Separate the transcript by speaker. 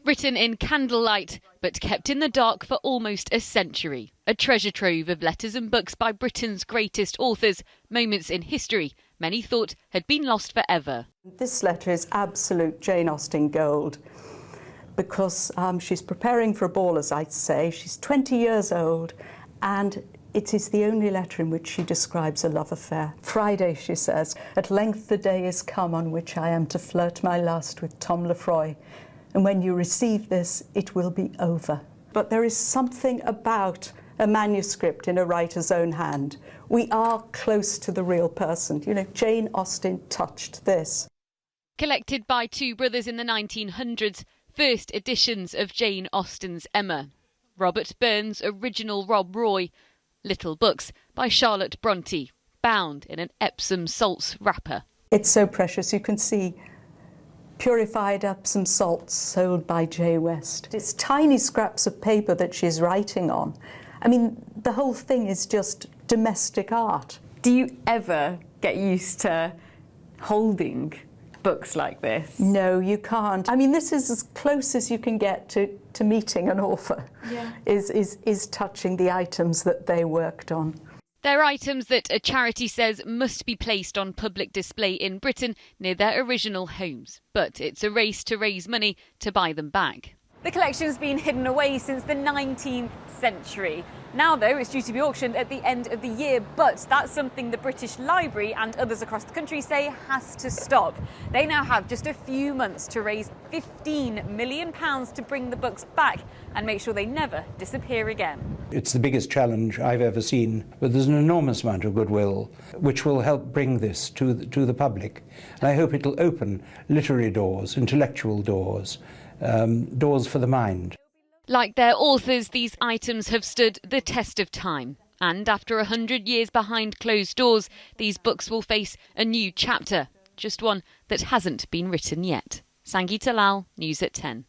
Speaker 1: Written in candlelight, but kept in the dark for almost a century. A treasure trove of letters and books by Britain's greatest authors, moments in history many thought had been lost forever.
Speaker 2: This letter is absolute Jane Austen gold, because she's preparing for a ball, as I say. She's 20 years old, and it is the only letter in which she describes a love affair. Friday, she says, "At length the day is come on which I am to flirt my last with Tom Lefroy. And when you receive this, it will be over." But there is something about a manuscript in a writer's own hand. We are close to the real person. You know, Jane Austen touched this.
Speaker 1: Collected by two brothers in the 1900s, first editions of Jane Austen's Emma. Robert Burns' original Rob Roy. Little books by Charlotte Brontë, bound in an Epsom salts wrapper.
Speaker 2: It's so precious. You can see purified Epsom salts sold by J. West. It's tiny scraps of paper that she's writing on. I mean, the whole thing is just domestic art.
Speaker 3: Do you ever get used to holding books like this?
Speaker 2: No, you can't. I mean, this is as close as you can get to meeting an author, is touching the items that they worked on.
Speaker 1: They're items that a charity says must be placed on public display in Britain near their original homes. But it's a race to raise money to buy them back.
Speaker 3: The collection's been hidden away since the 19th century. Now, though, it's due to be auctioned at the end of the year, but that's something the British Library and others across the country say has to stop. They now have just a few months to raise £15 million to bring the books back and make sure they never disappear again.
Speaker 4: It's the biggest challenge I've ever seen, but there's an enormous amount of goodwill which will help bring this to the public. And I hope it'll open literary doors, intellectual doors, doors for the mind.
Speaker 1: Like their authors, these items have stood the test of time. And after 100 years behind closed doors, these books will face a new chapter, just one that hasn't been written yet. Sangeeta Lal, News at 10.